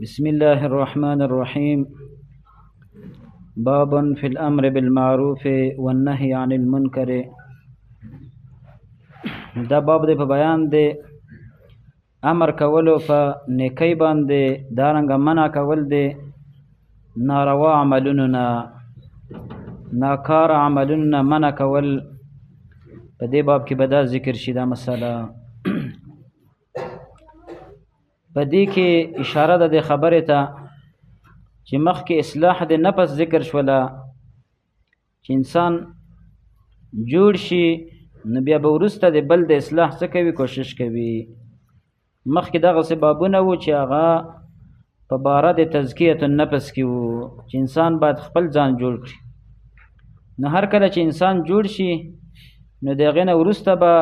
بسم الله الرحمن الرحيم. باب في الأمر بالمعروف والنهي عن المنكر. دا باب دے په بیان دے امر کولو په نیکی باندې دارنګ منع کول دے ناروا عملونو نه ناکار عملونو نه منع کول. په دې باب کې به دا ذکر شي دا مسله. په دې کې اشاره ده د خبرې ته چې مخکې اصلاح د نفس ذکر شوله چې انسان جوړ شي نو بیا به وروسته د بل د اصلاح څه کوي کوشش کوي. مخکې دغسې بابونه وو چې هغه په باره د تزکیة النفس کې وو چې انسان باید خپل ځان جوړ کړي. نو هر کله چې انسان جوړ شي نو د هغې نه وروسته به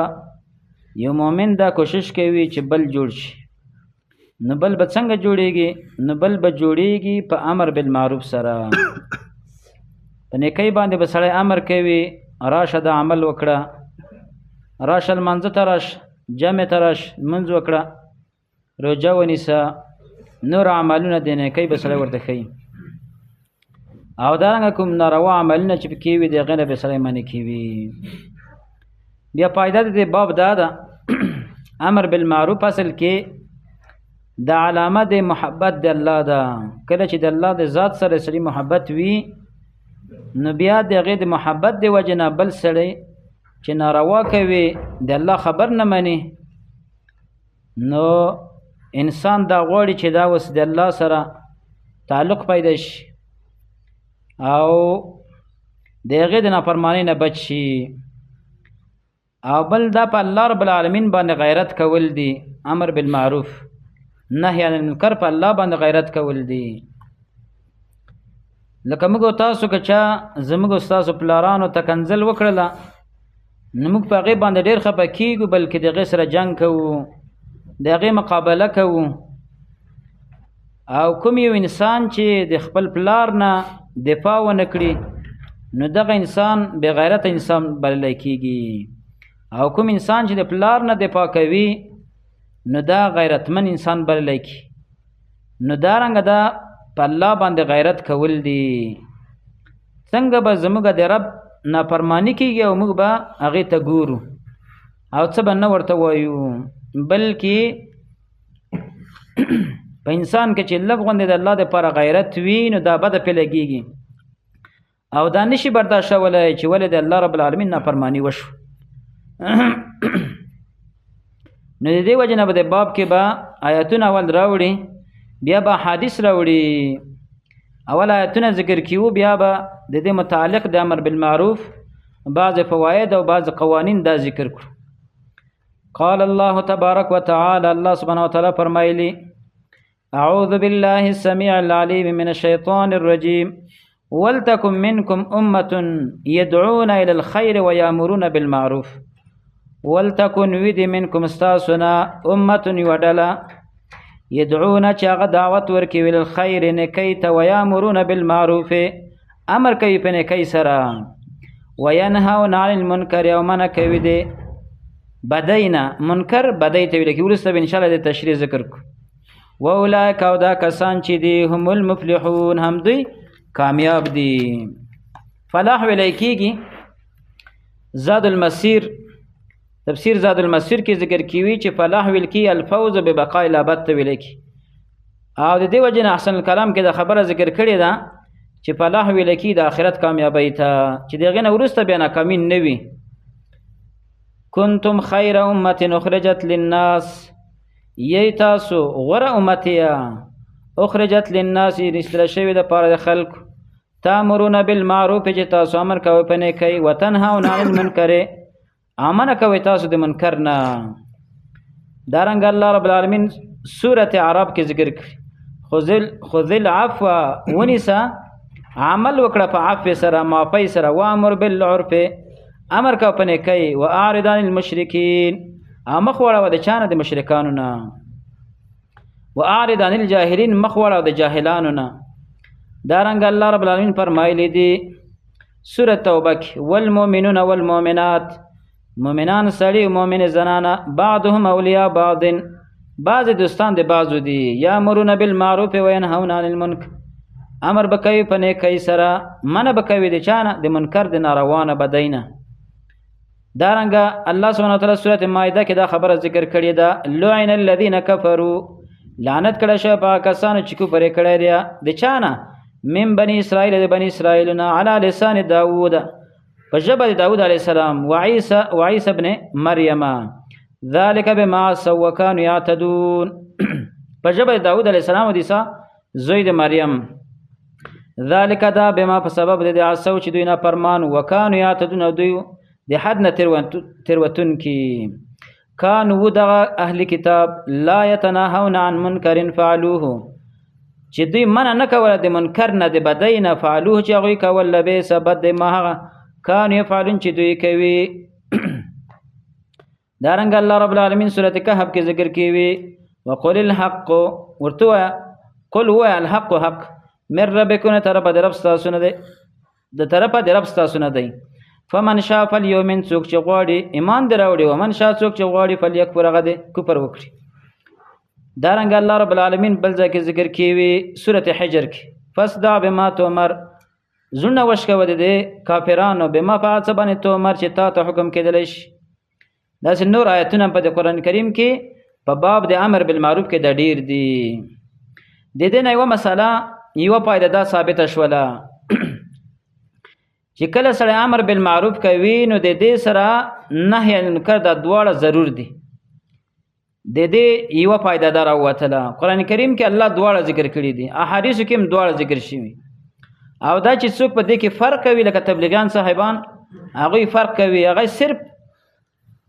یو مؤمن دا کوشش کوي چې بل جوړ شي. نو بل به څنګه جوړیږي؟ نو بل به جوړیږي په امر بالمعروف سره. په نیکۍ باندې به سړی امر کوي راشه دا عمل وکړه، راشه لمانځه ته راشه، جمع ته راشه، لمونځ وکړه، روژه ونیسه، نور عملونه د نیکۍ به سړی ورته ښیي. او دارنګه کوم ناروا عملونه چې پکې وي د هغې نه به سړی منع کوي. بیا فایده د دې باب دا ده امر بالمعروف اصل کې د علامه د محبت د الله ده. کله چې د الله د ذات سره سړي محبت وي نو بیا د هغې د محبت د وجې نه بل سړی چې ناروا کوي د الله خبر نه مني نو انسان دا غواړي چې دا اوس د الله سره تعلق پیدا شي او د هغې د نافرمانۍ نه بچ شي. او بل دا په الله رب العالمین باندې غیرت کول دي. امر بالمعروف نهی عن المنکر په الله باندې غیرت کول دي. لکه موږ تاسو که چا زموږ ستاسو پلارانو ته کنځل وکړله نو موږ په هغې باندې ډېر خفه کېږو بلکې د هغې سره جنګ کوو، د هغې مقابله کوو. او کوم یو انسان چې د خپل پلار نه دفاع ونه کړي نو دغه انسان بې غیرته انسان بللی کېږي. او کوم انسان چې د پلار نه دفاع کوي نو دا غیرتمن انسان بللی کی. نو دارنګه دا په الله باندې غیرت کول دي. څنګه به زموږ د رب نافرمانی کېږي او موږ به هغې ته ګورو او څه به نه ورته وایو، بلکې په انسان کې چې لږ غوندې د الله دپاره غیرت وي نو دا بده پې لګېږي او دا نشي برداشتولی چې ولې د الله رب العالمین نافرمانی وشو. نو د دې وجه نه به د باب کې به آیتونه اول راوړي بیا به حدیث راوړي. اول آیتونه ذکر کیو بیا به د دې متعلق د امر بالمعروف بعض فواید او بعض قوانین دا ذکر کړو. قال الله تبارک وتعالى الله سبحانه وتعالى فرمایلی اعوذ بالله السميع العليم من الشيطان الرجيم ولتكن منكم امه يدعون الى الخير ويأمرون بالمعروف. ولتكن ودي منكم استاسنا امه يودلا يدعون چاغه دعوت ورکی ویل الخير نکیت ويامرون بالمعروف امر کوي په نکای سره وينهون عن المنکر او منع کوي دي بدینا منکر بدی ته ویل کی. ورسته ان شاء الله د تشریح ذکر کو. واولئک او دا کسان چې دي هم المفلحون هم دوی کامیاب دي. فلاح ویل کیږي. زاد المسیر تفسیر زاد المسیر کې ذکر کیوي چې فلاح ویل کی الفوز ببقاء الابد ته ویل کی. او د دې وجه نه احسن الکلام کې دا خبره ذکر کړې ده چې فلاح ویل کی د آخرت کامیابی ته چې د هغې نه وروسته بیا ناکامي نه وي. کنتم خیر امة اخرجت للناس یی تاسو غوره امتیه اخرجت للناس ایستله شوې دپاره د خلکو تامرون بالمعروف چې تاسو امر کوئ په نیکۍ وتنهون عن المنکر امنه کوي تاسو د منکر نه. دارنګ الله رب العالمین سورة عرب کې ذکر کړي خذ العفو ونیسه عمل وکړه په عفو سره معافۍ سره وامر بالعرف امر کوه په نیکۍ واعرض عن المشرکین مخ واړوه د چا نه د مشرکانو نه واعرض عن الجاهلین مخ واړوه د جاهلانو نه. دارنګ الله رب العالمین فرمایلی دی سورة توبه کې والمؤمنون والمؤمنات مؤمنان سړي او مؤمن زنانه بعضهم اولیاء بعض بعض دوستان د بعضو دي یامرون بالمعروف و ینهون عن المنکر امر بکوي په نیکۍ سره منع بکوي د چانه د منکر د ناروانه بدینه دارنګه الله سبحانه وتعالی سورۃ مائده کې دا خبره ذکر کړې ده لعن الذين كفروا لعنت کړه شه په کسانو چې کفر کړی دی د چانه من بني اسرائیل د بني اسرائیلنا على لسان داوود په ژبه د داوود علیه السلام و عیسی ابن مریم ذلك بما عصوا وكانوا يعتدون په ژبه د داوود علیه السلام او د عیسی زوی د مریم ذلك دا بما په سبب د عصوا چې دوی نه فرمان وکانو یعتدون دوی د حد نه تیروتون کی کانو دغه اهل کتاب لا يتناهون عن منکر فعلوه چې دوی منع نه کوله د منکر نه د بدی نه فعلوه چې هغوی کول لبیس بد دی ما هغه کانو یفعلون چې دوی کوي دارنګه الله رب العالمین سورۃ کهف کې ذکر کوي وقل الحق ورته قل هو الحق حق من ربکم طرف د رب تاسو نه دی د طرفه د رب تاسو نه دی فمن شاء فليؤمن څوک چې غواړي ایمان دراوړي او من شاء څوک چې غواړي فليكفر هغه دی کفر وکړي دارنګه الله رب العالمین بل ځای کې ذکر کوي سورۃ حجر کې فصدع بما تؤمر زونه وشکو د کافرانو بما فعل باندې تؤمر چې تا ته حکم کېدلی شي داسې نور آیتونه په قرآن کریم کې په باب د امر بالمعروف کې د ډیر دي د دې نه یوه مسله یوه پایده دا ثابته شوله چې کله سړی امر بالمعروف کوي نو د دې سره نهی عن المنکر دا دواړه ضرور دي د دې یوه پایده دا راووتله قرآن کریم کې الله دواړه ذکر کړي دي احادیثو کې هم دواړه ذکر شوي او دا چې څوک په دې کې فرق کوي لکه تبلیغیان صاحبان هغوی فرق کوي هغه صرف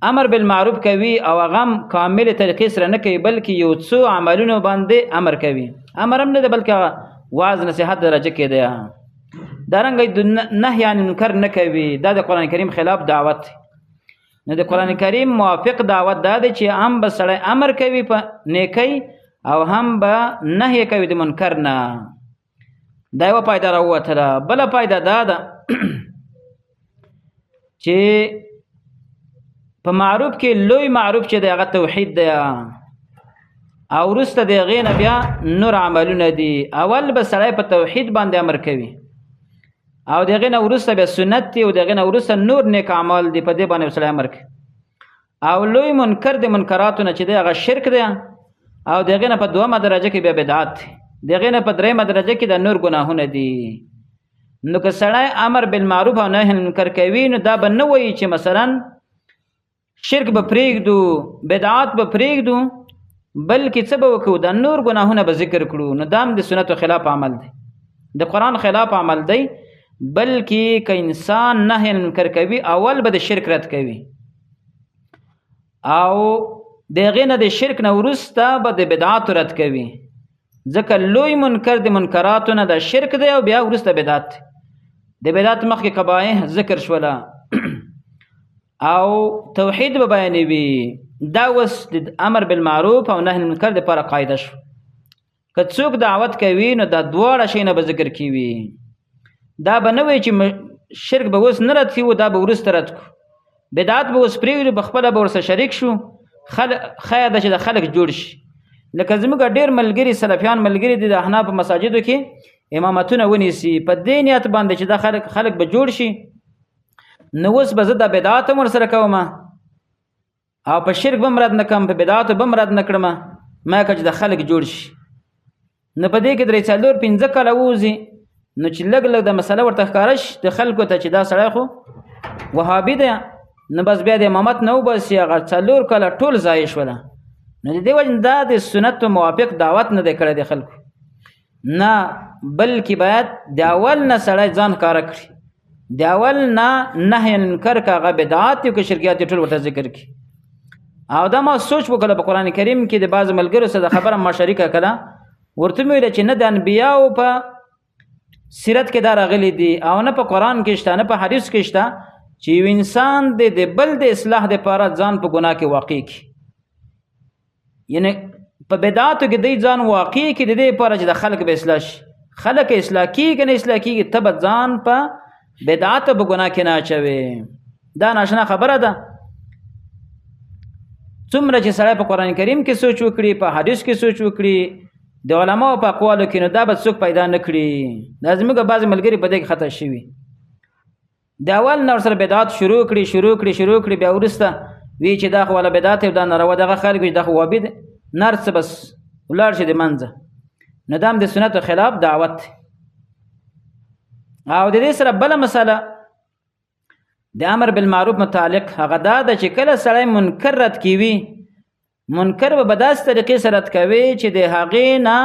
امر بالمعروف کوي او هغه کامل طریقې سره نه کوي بلکې یو څو عملونو باندې امر کوي امر هم نه دی بلکې واعظ نصیحت درجه کې دی دارنګه نهی عن المنکر نه کوي دا د قرآن کریم خلاف دعوت نو د قرآن کریم موافق دعوت دا دی چې هم به سړی امر کوي په نیکۍ او هم به نهی کوي د منکر نه دا یوه پایده راووتله بله پایده دا ده چې په معروف کې لوی معروف چې دی هغه توحید دی او وروسته د هغې نه بیا نور عملونه دي اول به سړی په توحید باندې امر کوي او د هغې نه وروسته بیا سنت دي او د هغې نه وروسته نور نیک اعمال دي په دې باندې سړی امر کوي او لوی منکر د منکراتو نه چې دی هغه شرک دی او د هغې نه په دومه درجه کې بیا بدعت دی د هغې نه په درېیمه درجه کې د نور ګناهونه دي نو که سړی امر بالمعروف او نهی عن المنکر کوي نو دا به نه وایي چې مثلا شرک به پرېږدو بدعات به پرېږدو بلکې څه به وکړو د نور ګناهونه به ذکر کړو نو دا هم د سنتو خلاف عمل دی د قرآن خلاف عمل دی بلکې که انسان نهی عن المنکر کوي اول به د شرک رد کوي او د هغې نه د شرک نه وروسته به د بدعاتو رد کوي ځکه لوی منکر د منکراتو نه د شرک دی او بیا وروسته بدعت دی د بدعت مخکې قبایح ذکر شوله او توحید به بیانوي دا اوس د امر بالمعروف او نهی عن المنکر دپاره قاعده شو که څوک دعوت کوي نو دا دواړه شیونه به ذکر کوي دا به نه وایي چې شرک به اوس نه رد کړو دا به وروسته رد کړو بدعت به اوس پرېږدو پخپله به ورسره شریک شو خیر ده چې د خلک جوړ شي لکه زموږ ډېر ملګري سلفیان ملګري دي د احنافو مساجدو کې امامتونه ونیسي په دې نیت باندې چې دا خلک به جوړ شي نو اوس به زه د بدعات هم ورسره کوم او په شرک به هم رد نه کړم په بدعاتو به هم رد نه کړم ما که چې د خلک جوړ شي نو په دې کې درې څلور پنځه کاله ووځي نو چې لږ لږ د مسله ورته ښکاره شي د خلکو ته چې دا سړی خو وهابي دی نو بس بیا د امامت نه وباسي هغه څلور کاله ټول ضایع شوله نو د دې وجه دا د سنتو موافق دعوت نه دی کړی د خلکو نه بلکې باید د اول نه سړی ځان ښکاره کړي د اول نه نهی عن المنکر که هغه بدعات او که شرکیات ټول ورته ذکر کړي او دا ما سوچ وکړه په قرآن کریم کې د بعضو ملګرو سره د خبره ما شریکه کړه ورته مې ویله چې نه د انبیاو په سیرت کې دا راغلی دي او نه په قرآن کې شته نه په حدیث کې شته چې یو انسان د بل د اصلاح دپاره ځان په ګناه کې واقع کړي یعنی په بدعاتو کې دی ځان واقع کړي د دې لپاره چې د خلک به اصلاح شي خلک اصلاح کېږي نه اصلاح کېږي ته به ځان په بدعاتو په ګناه کې نه اچوي دا ناشنا خبره ده څومره چې سړی په قرآن کریم کې سوچ وکړي په حدیث کې سوچ وکړي د علماو په اقوالو کې نو دا به څوک پیدا نه کړي دا زموږ بعضې ملګري په دې کې خطا شوي د اول نه ورسره بدعات شروع کړي بیا وروسته وی چې دا خو والا بدعت دا ناروا دغه خلک دا خو وابي دی نر څه بس ولاړ شي د منځه نو دا هم د سنتو خلاف دعوت دی او د دې سره بله مسله د امر بالمعروف متعلق هغه دا ده چې کله سړی منکر رد کوي منکر به داسې طریقې سره رد کوي چې د هغې نه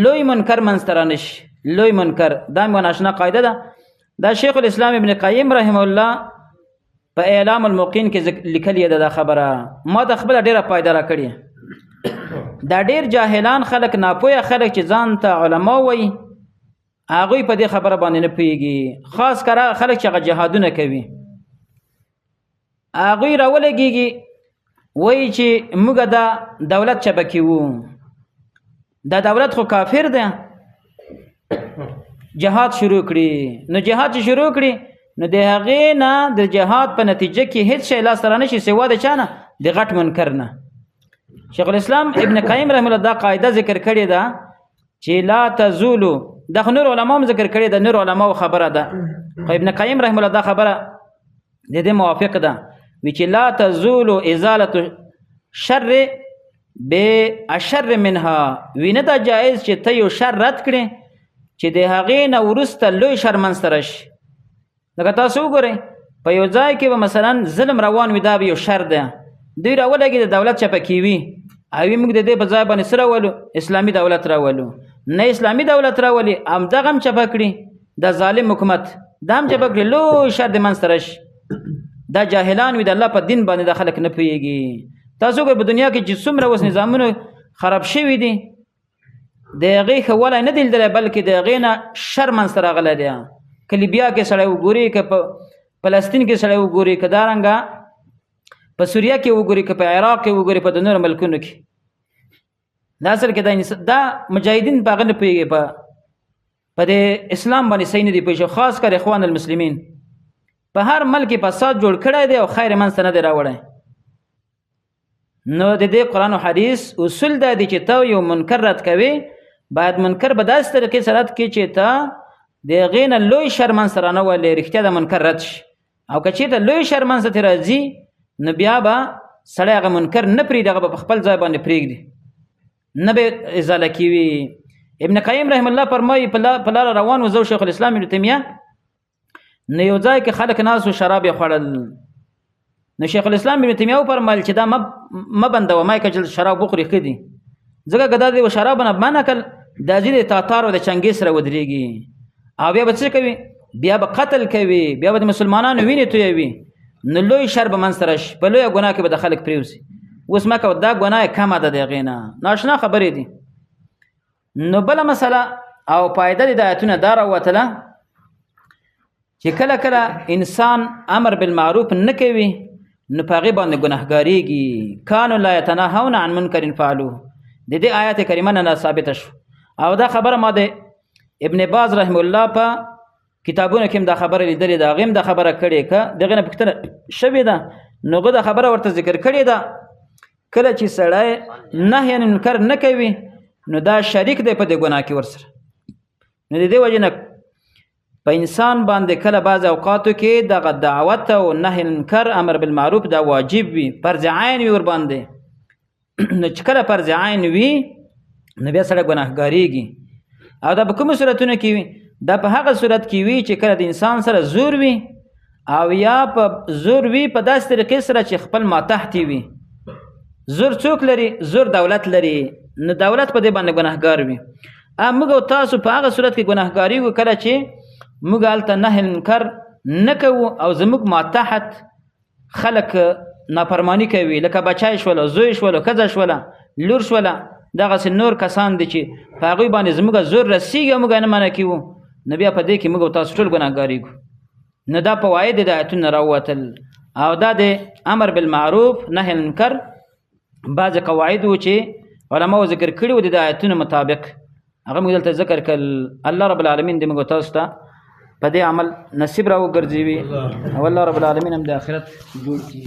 لوی منکر منځته رانشي لوی منکر دا مې ناشنا قاعده ده دا شیخ الاسلام ابن قیم رحمه الله په اعلام الموقین کې لیکلې ده دا خبره ما د خپله ډېره پایده را کړې دا ډېر جاهلان خلک ناپوهه خلک چې ځان ته علما وایي هغوی په دې خبره باندې نه پوهېږي خاص کر هغه خلک چې هغه جهادونه کوي هغوی راولګېږي وایي چې موږ دا دولت چپکې وو دا دولت خو کافر دی جهاد شروع کړي نو جهاد چې شروع کړي نو د هغې نه د جهاد په نتیجه کې هیڅ شی لاسته رانشي سوا د چا نه د غټ منکر نه شیخ الاسلام ابن قیم رحمه الله دا قاعده ذکر کړې ده چې لا تزولو دا خو نور علما هم ذکر کړې ده نور علماو خبره ده خو ابن قیم رحمه الله دا خبره د دې موافق ده وی چې لا تزولو ازالة شر باشر منها وی نه دا جایز چې ته یو شر رد کړې چې د هغې نه وروسته لوی شر منځته راشي لکه تاسو وګورئ په یو ځای کې به مثلا ظلم روان وي دا به یو شر دی دوی راولګي د دولت چپکې وي او موږ د دې په ځای باندې څه راولو اسلامي دولت راولو نه اسلامي دولت راولي همدغه هم چپه کړي د ظالم حکومت دا هم چپه کړي لوی شر د منځته راشي دا جاهلان وي د الله په دین باندې دا خلک نه پوهېږي تاسو وګورئ په دنیا کې چې څومره اوس نظامونه خراب شوي دي د هغې ښه والی نه دی لیدلی بلکې د هغې نه شر منځته راغلی دی که لیبیا کې سړی وګوري که په فلسطین کې سړی وګوري که دارنګه په سوریه کې وګوري که په عراق کې وګوري په د نورو ملکونو کې دا اصل کې دا مجاهدین په هغه نه پوهېږي په د اسلام باندې صحیح نه دي پوه شو خاص کر اخوان المسلمین په هر ملک فساد جوړ کړی دی او خیر منځته نه دی راوړی نو د دې قرآن و حدیث اصول دا دی چې ته یو منکر رد کوي باید منکر به داسې طریقې سره رد کړي چې ته د هغې نه لوی شر منځته رانهولې رښتیا د منکر رد شي او که چېرته لوی شر منځته ترې راځي نو بیا به سړی هغه منکر نه پرېږدي هغه به په خپل ځای باندې پرېږدي نه به ازاله کېوي ابن قیم رحم الله فرمایي په لاره روان و زه شیخ الاسلام ابن تیمیه نو یو ځای کې خلک ناست و شراب یې خوړل نو شیخ الاسلام ابن تیمیه وفرمایل چې دا مه بندوه ما یې که شراب وخوري ښه دي ځکه که دا د شرابو نه منع کړل دا ځي د تاتارو د چنګې سره ودرېږي او بیا به څه کوي بیا به قتل کوي بیا به د مسلمانانو وینې تویوي نو لوی شر به منځته راشي په لویه ګناه کې به د خلک پرېوځي اوس مه کوه دا ګناه کمه ده د هغې نه ناشنا خبرې دي نو بله مسله او پایده د آیتونه دا راووتله چې کله کله انسان امر بالمعروف نه کوي نو په هغې باندې ګناهګارېږي کانو لا یتناهون عن منکر فعلوه د دې آیات کریمه نه ثابته شو او دا خبره ما د ابن باز رحم الله په کتابونو کې هم دا خبره لیدلې ده هغې هم دا خبره کړې که دغې نه پوښتنه شوې ده نو هغه دا خبره ورته ذکر کړې ده کله چې سړی نهی عن منکر نه کوي نو دا شریک دی په دې ګناه کې ورسره نو د دې وجې نه په انسان باندې کله بعض اوقاتو کې دغه دعوت او نهی عن منکر امر بالمعروف دا واجب وي فرض عین وي ورباندې نو چې کله فرض عین وي نو بیا سړی ګناهګارېږي او دا په کومو صورتونو کې وي دا په هغه صورت کې وي چې کله د انسان سره زور وي او یا په زور وي په داسې طریقې سره چې خپل ماتحتي وي زور څوک لري زور دولت لري نو دولت په دې باندې ګناهګار وي موږ او تاسو په هغه صورت کې ګناهګارېږو کله چې موږ هلته نهی منکر نه کوو او زموږ ماتحت خلک نافرمانی کوي لکه بچی شوله زوی شوله ښځه شوله لور شوله دغسې نور کسان دي چې په هغوی باندې زموږ زور رسېږي او موږ نه منع کوو نو بیا په دې کې موږ او تاسو ټول ګناهګارېږو نو دا فواید د آیتونو راووتل او دا د امر بالمعروف نهی المنکر بعضې قواعد و چې علماو ذکر کړي و د آیتونو مطابق هغه موږ دلته ذکر کړل الله رب العالمین دې موږ او تاسو ته په دې عمل نصیب را وګرځوي او الله رب العالمین هم د آخرت جوړ کړي